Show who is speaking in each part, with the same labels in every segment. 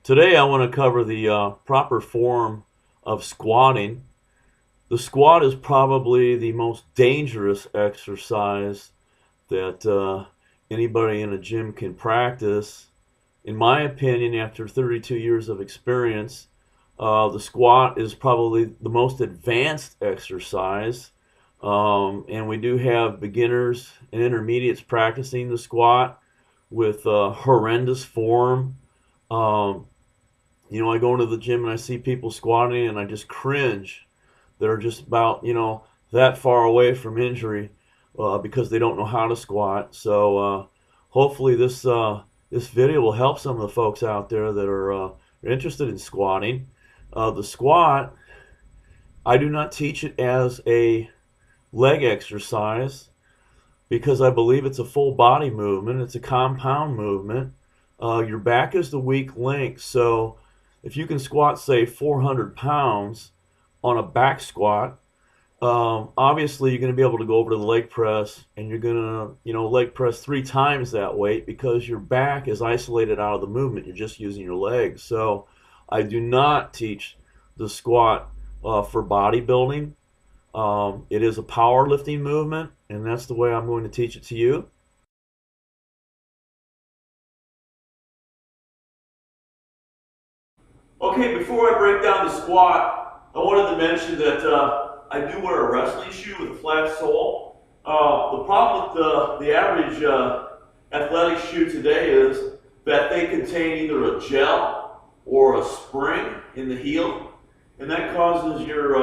Speaker 1: Today I want to cover the proper form of squatting. The squat is probably the most dangerous exercise that anybody in a gym can practice. In my opinion, after 32 years of experience, the squat is probably the most advanced exercise. And we do have beginners and intermediates practicing the squat with horrendous form. Um, I go into the gym and I see people squatting and I just cringe. They're just about, that far away from injury because they don't know how to squat. So hopefully this video will help some of the folks out there that are interested in squatting. The squat, I do not teach it as a leg exercise because I believe it's a full body movement. It's a compound movement. Your back is the weak link. So if you can squat, say, 400 pounds on a back squat, obviously you're going to be able to go over to the leg press and you're going to, leg press 3 times that weight because your back is isolated out of the movement. You're just using your legs. So I do not teach the squat for bodybuilding. It is a powerlifting movement, and that's the way I'm going to teach it to you. Okay, before I break down the squat, I wanted to mention that I do wear a wrestling shoe with a flat sole. The problem with the average athletic shoe today is that they contain either a gel or a spring in the heel, and that causes your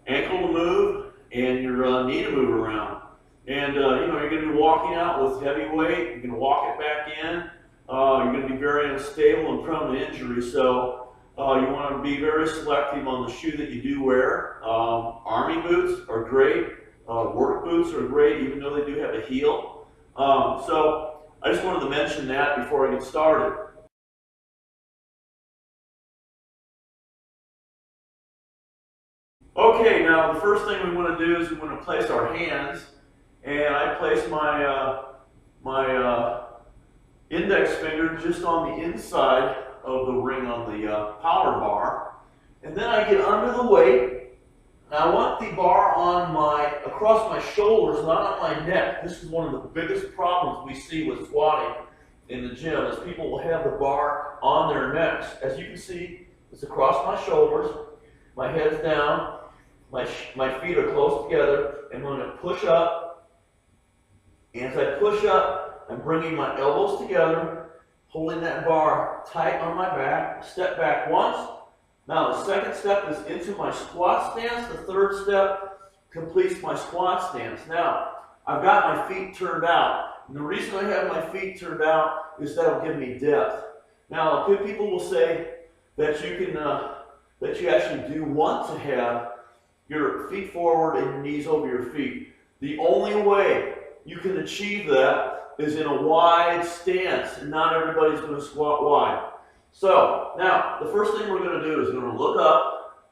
Speaker 1: ankle to move and your knee to move around. And you're going to be walking out with heavy weight. You're going to walk it back in. You're going to be very unstable and prone to injury. So you want to be very selective on the shoe that you do wear. Army boots are great. Work boots are great, even though they do have a heel. So I just wanted to mention that before I get started. Okay, now the first thing we want to do is we want to place our hands, and I place my index finger just on the inside of the ring on the power bar, and then I get under the weight. Now I want the bar on across my shoulders, not on my neck. This is one of the biggest problems we see with squatting in the gym, is people will have the bar on their necks. As you can see, it's across my shoulders, my head's down, my feet are close together, and I'm going to push up. And as I push up, I'm bringing my elbows together, holding that bar tight on my back. Step back once. Now the second step is into my squat stance. The third step completes my squat stance. Now, I've got my feet turned out. And the reason I have my feet turned out is that'll give me depth. Now, people will say that that you actually do want to have your feet forward and your knees over your feet. The only way you can achieve that is in a wide stance, and not everybody's going to squat wide. So, now, the first thing we're going to do is we're going to look up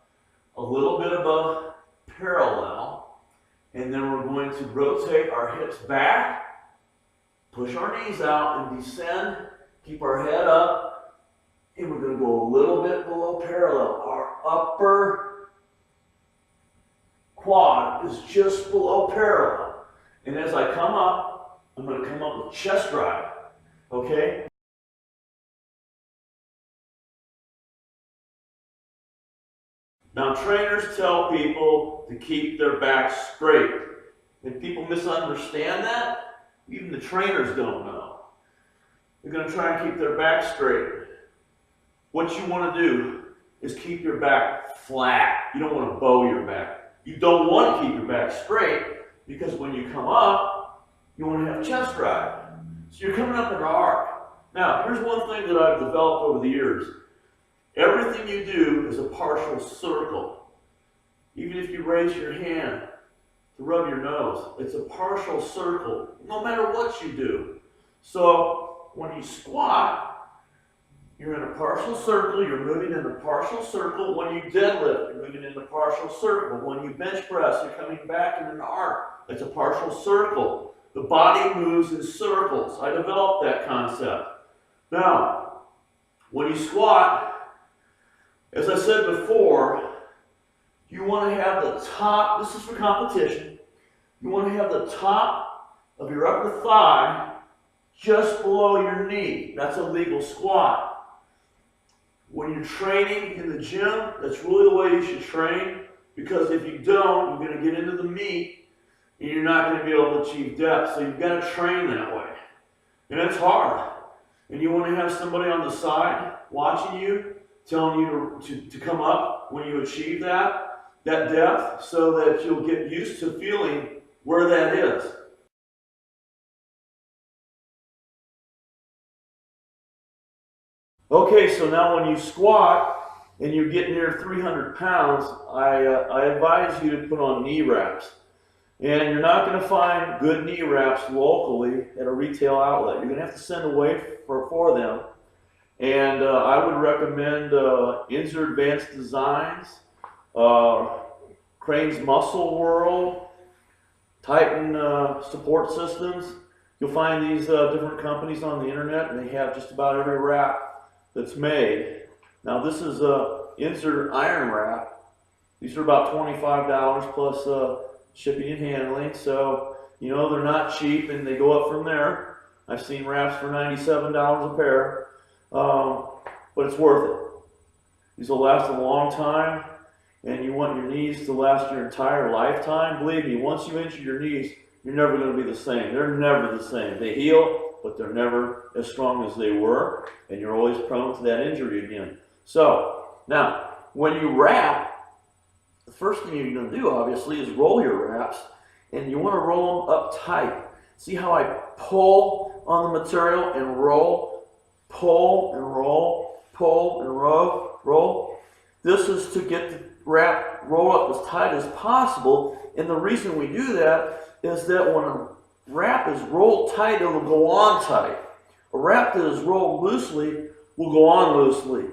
Speaker 1: a little bit above parallel, and then we're going to rotate our hips back, push our knees out, and descend, keep our head up, and we're going to go a little bit below parallel. Our upper quad is just below parallel. And as I come up, I'm going to come up with chest drive. Okay? Now, trainers tell people to keep their back straight. And people misunderstand that. Even the trainers don't know. They're going to try and keep their back straight. What you want to do is keep your back flat. You don't want to bow your back. You don't want to keep your back straight because when you come up, you want to have chest drive. So you're coming up in an arc. Now, here's one thing that I've developed over the years. Everything you do is a partial circle. Even if you raise your hand to rub your nose, it's a partial circle, no matter what you do. So when you squat, you're in a partial circle, you're moving in the partial circle. When you deadlift, you're moving in the partial circle. When you bench press, you're coming back in an arc. It's a partial circle. The body moves in circles. I developed that concept. Now, When you squat, as I said before, you want to have the top, this is for competition, you want to have the top of your upper thigh just below your knee. That's a legal squat. When you're training in the gym, that's really the way you should train, because if you don't, you're going to get into the meat and you're not going to be able to achieve depth. So you've got to train that way. And it's hard. And you want to have somebody on the side watching you, telling you to come up when you achieve that depth, so that you'll get used to feeling where that is. Okay, so now when you squat and you get near 300 pounds, I advise you to put on knee wraps. And you're not going to find good knee wraps locally at a retail outlet. You're going to have to send away for them. And I would recommend Inzer Advanced Designs, Crane's Muscle World, Titan Support Systems. You'll find these different companies on the internet, and they have just about every wrap that's made. Now this is Inzer Iron Wrap. These are about $25 plus shipping and handling. So, you know, they're not cheap, and they go up from there. I've seen wraps for $97 a pair, but it's worth it. These will last a long time, and you want your knees to last your entire lifetime. Believe me, once you injure your knees, you're never going to be the same. They're never the same. They heal, but they're never as strong as they were, and you're always prone to that injury again. So, now, when you wrap, the first thing you're going to do, obviously, is roll your wraps, and you want to roll them up tight. See how I pull on the material and roll, pull and roll, pull and roll? This is to get the wrap rolled up as tight as possible, and the reason we do that is that when a wrap is rolled tight, it will go on tight. A wrap that is rolled loosely will go on loosely,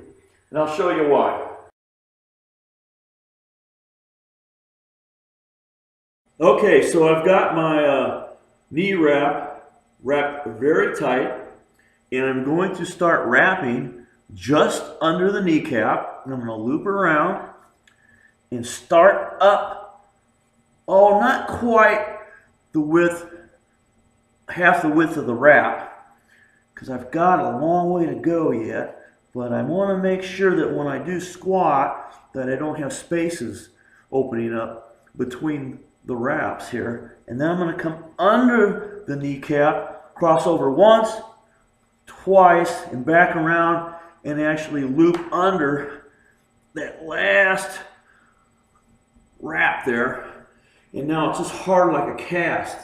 Speaker 1: and I'll show you why. Okay, so I've got my knee wrap wrapped very tight, and I'm going to start wrapping just under the kneecap, and I'm going to loop around and start up, oh, not quite the width, half the width of the wrap, because I've got a long way to go yet, but I want to make sure that when I do squat that I don't have spaces opening up between the wraps here. And then I'm going to come under the kneecap, cross over once, twice, and back around, and actually loop under that last wrap there. And now it's just hard like a cast.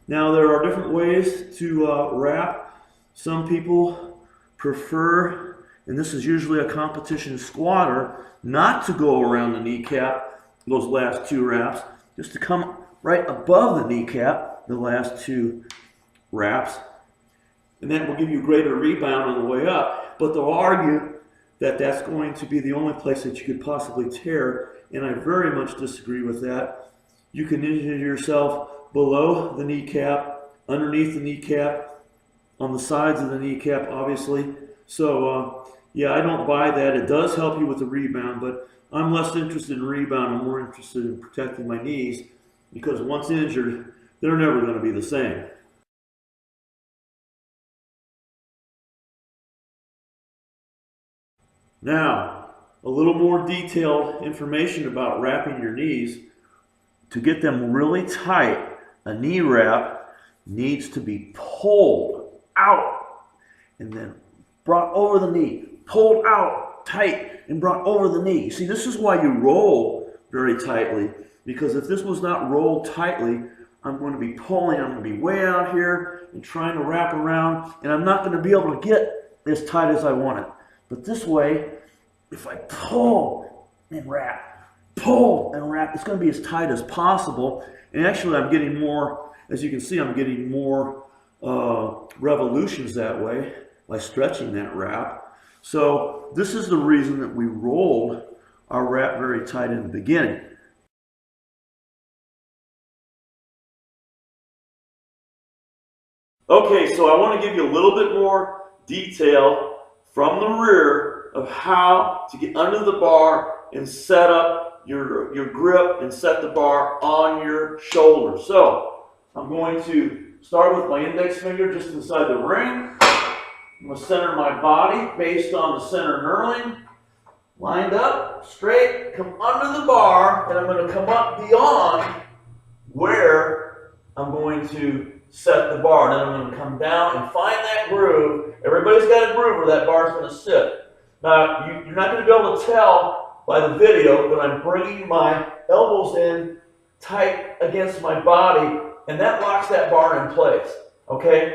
Speaker 1: Now there are different ways to wrap. Some people prefer, and this is usually a competition squatter, not to go around the kneecap, those last two wraps, just to come right above the kneecap, the last two wraps, and that will give you greater rebound on the way up. But they'll argue that that's going to be the only place that you could possibly tear, and I very much disagree with that. You can injure yourself below the kneecap, underneath the kneecap, on the sides of the kneecap, obviously. So, yeah, I don't buy that. It does help you with the rebound, but I'm less interested in rebound. I'm more interested in protecting my knees, because once injured, they're never going to be the same. Now, a little more detailed information about wrapping your knees. To get them really tight, a knee wrap needs to be pulled out and then brought over the knee, pulled out tight and brought over the knee. See, this is why you roll very tightly, because if this was not rolled tightly, I'm going to be pulling, I'm going to be way out here and trying to wrap around, and I'm not going to be able to get as tight as I want it. But this way, if I pull and wrap, pull and wrap, it's going to be as tight as possible. And actually, I'm getting more, as you can see, I'm getting more revolutions that way by stretching that wrap. So this is the reason that we rolled our wrap very tight in the beginning. Okay, so I want to give you a little bit more detail from the rear of how to get under the bar and set up your grip and set the bar on your shoulder. So I'm going to start with my index finger just inside the ring. I'm going to center my body based on the center knurling. Lined up, straight, come under the bar, and I'm going to come up beyond where I'm going to set the bar. Then I'm going to come down and find that groove. Everybody's got a groove where that bar is going to sit. Now, you're not going to be able to tell by the video, but I'm bringing my elbows in tight against my body, and that locks that bar in place. Okay?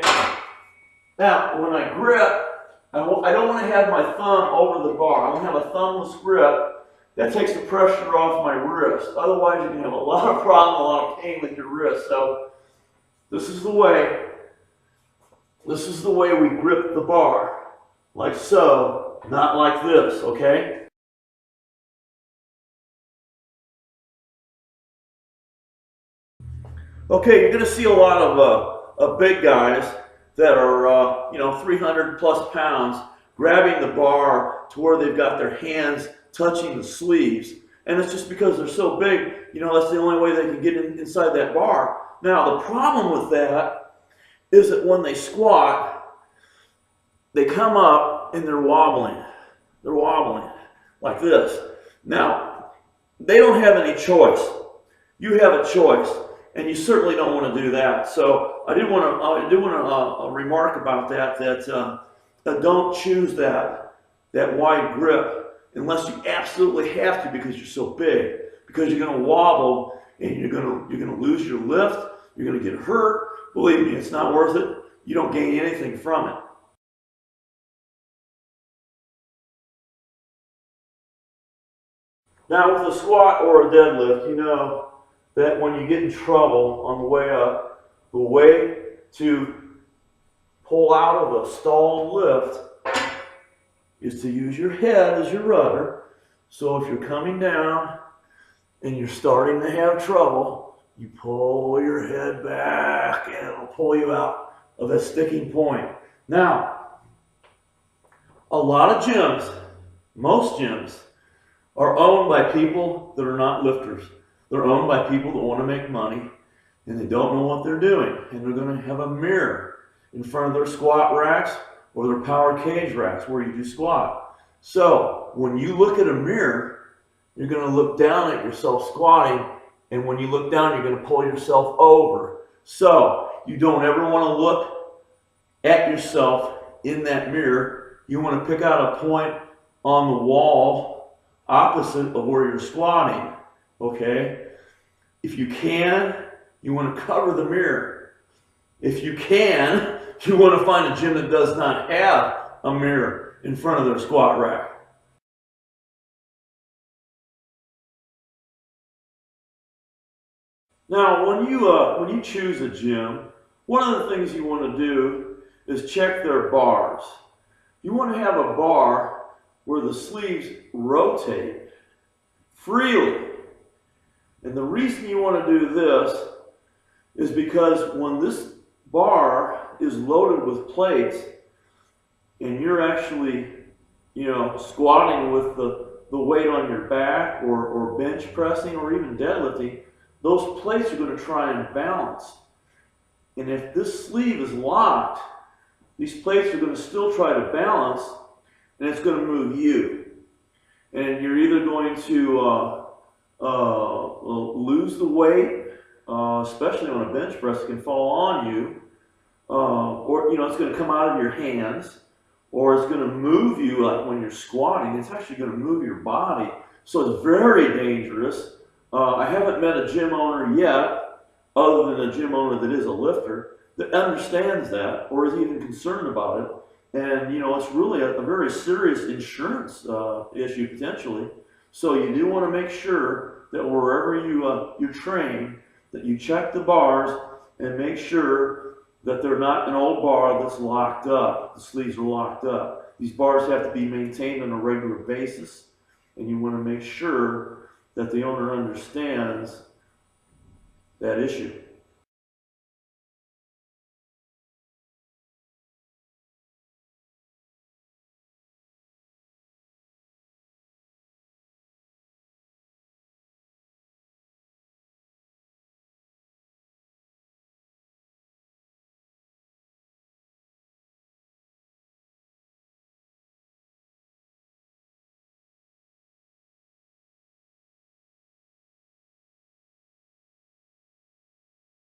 Speaker 1: Now, when I grip, I don't want to have my thumb over the bar. I want to have a thumbless grip. That takes the pressure off my wrist. Otherwise, you can have a lot of problem, a lot of pain with your wrist. So this is the way we grip the bar. Like so, not like this, okay? Okay, you're going to see a lot of big guys that are, 300 plus pounds, grabbing the bar to where they've got their hands touching the sleeves. And it's just because they're so big, that's the only way they can get inside that bar. Now, the problem with that is that when they squat, they come up and they're wobbling. They're wobbling like this. Now, they don't have any choice. You have a choice. And you certainly don't want to do that. So I do want to remark about that don't choose that wide grip unless you absolutely have to because you're so big. Because you're going to wobble and you're going to lose your lift. You're going to get hurt. Believe me, it's not worth it. You don't gain anything from it. Now with a squat or a deadlift, you know that when you get in trouble on the way up, the way to pull out of a stalled lift is to use your head as your rudder. So if you're coming down and you're starting to have trouble, you pull your head back and it'll pull you out of that sticking point. Now, a lot of gyms, most gyms, are owned by people that are not lifters. They're owned by people that want to make money and they don't know what they're doing. And they're going to have a mirror in front of their squat racks or their power cage racks where you do squat. So when you look at a mirror, you're going to look down at yourself squatting. And when you look down, you're going to pull yourself over. So you don't ever want to look at yourself in that mirror. You want to pick out a point on the wall opposite of where you're squatting. Okay? If you can, you want to cover the mirror. If you can, you want to find a gym that does not have a mirror in front of their squat rack. Now, when you choose a gym, one of the things you want to do is check their bars. You want to have a bar where the sleeves rotate freely. And the reason you want to do this is because when this bar is loaded with plates and you're actually, squatting with the weight on your back or bench pressing or even deadlifting, those plates are going to try and balance. And if this sleeve is locked, these plates are going to still try to balance and it's going to move you. And you're either going to lose the weight, especially on a bench press, it can fall on you, or it's going to come out of your hands, or it's going to move you like when you're squatting. It's actually going to move your body, so it's very dangerous. I haven't met a gym owner yet, other than a gym owner that is a lifter, that understands that or is even concerned about it. And it's really a very serious insurance issue potentially. So you do want to make sure that wherever you train, that you check the bars and make sure that they're not an old bar that's locked up. The sleeves are locked up. These bars have to be maintained on a regular basis, and you want to make sure that the owner understands that issue.